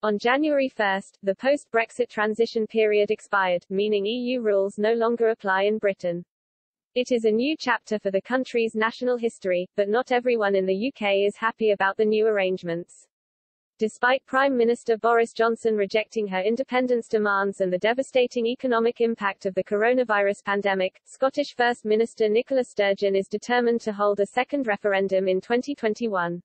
On January 1, the post-Brexit transition period expired, meaning EU rules no longer apply in Britain. It is a new chapter for the country's national history, but not everyone in the UK is happy about the new arrangements. Despite Prime Minister Boris Johnson rejecting her independence demands and the devastating economic impact of the coronavirus pandemic, Scottish First Minister Nicola Sturgeon is determined to hold a second referendum in 2021.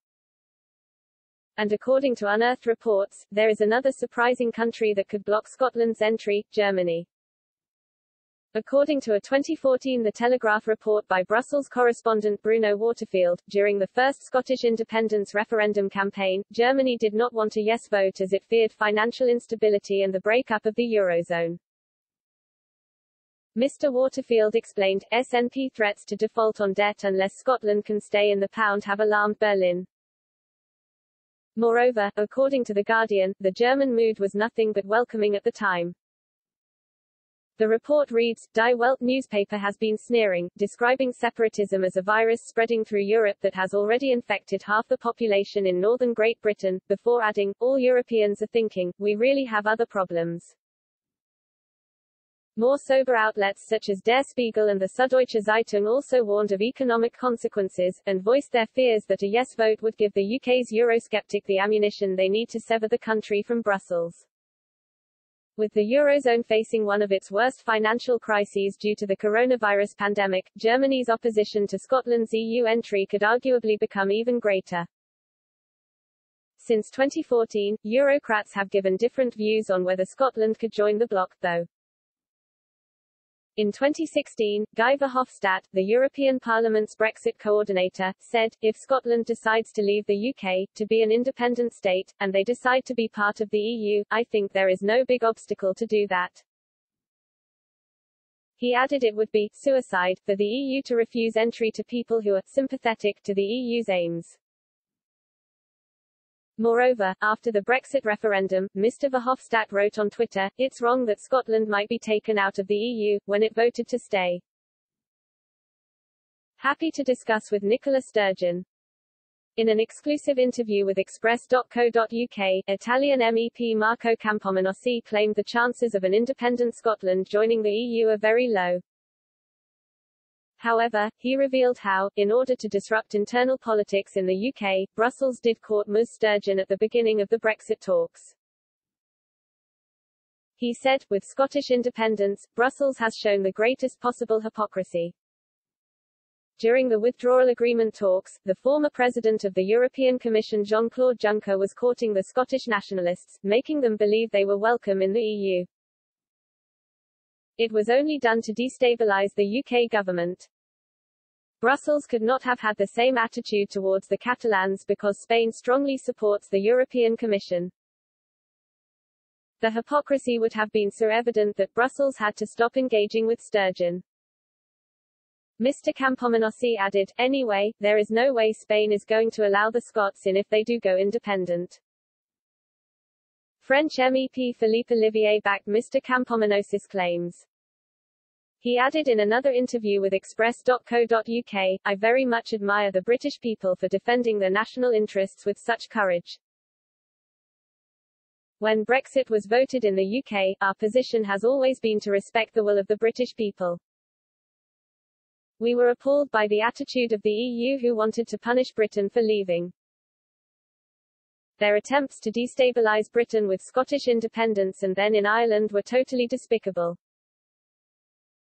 And according to unearthed reports, there is another surprising country that could block Scotland's entry, Germany. According to a 2014 The Telegraph report by Brussels correspondent Bruno Waterfield, during the first Scottish independence referendum campaign, Germany did not want a yes vote as it feared financial instability and the breakup of the eurozone. Mr. Waterfield explained, SNP threats to default on debt unless Scotland can stay in the pound have alarmed Berlin. Moreover, according to The Guardian, the German mood was nothing but welcoming at the time. The report reads, Die Welt newspaper has been sneering, describing separatism as a virus spreading through Europe that has already infected half the population in northern Great Britain, before adding, all Europeans are thinking, we really have other problems. More sober outlets such as Der Spiegel and the Süddeutsche Zeitung also warned of economic consequences, and voiced their fears that a yes vote would give the UK's Eurosceptic the ammunition they need to sever the country from Brussels. With the eurozone facing one of its worst financial crises due to the coronavirus pandemic, Germany's opposition to Scotland's EU entry could arguably become even greater. Since 2014, Eurocrats have given different views on whether Scotland could join the bloc, though. In 2016, Guy Verhofstadt, the European Parliament's Brexit coordinator, said, if Scotland decides to leave the UK, to be an independent state, and they decide to be part of the EU, I think there is no big obstacle to do that. He added it would be suicide for the EU to refuse entry to people who are sympathetic to the EU's aims. Moreover, after the Brexit referendum, Mr. Verhofstadt wrote on Twitter, it's wrong that Scotland might be taken out of the EU, when it voted to stay. Happy to discuss with Nicola Sturgeon. In an exclusive interview with Express.co.uk, Italian MEP Marco Campomenossi claimed the chances of an independent Scotland joining the EU are very low. However, he revealed how, in order to disrupt internal politics in the UK, Brussels did court Ms. Sturgeon at the beginning of the Brexit talks. He said, with Scottish independence, Brussels has shown the greatest possible hypocrisy. During the withdrawal agreement talks, the former president of the European Commission Jean-Claude Juncker was courting the Scottish nationalists, making them believe they were welcome in the EU. It was only done to destabilize the UK government. Brussels could not have had the same attitude towards the Catalans because Spain strongly supports the European Commission. The hypocrisy would have been so evident that Brussels had to stop engaging with Sturgeon. Mr. Campomenossi added, anyway, there is no way Spain is going to allow the Scots in if they do go independent. French MEP Philippe Olivier backed Mr. Campomenossis' claims. He added in another interview with Express.co.uk, I very much admire the British people for defending their national interests with such courage. When Brexit was voted in the UK, our position has always been to respect the will of the British people. We were appalled by the attitude of the EU who wanted to punish Britain for leaving. Their attempts to destabilise Britain with Scottish independence and then in Ireland were totally despicable.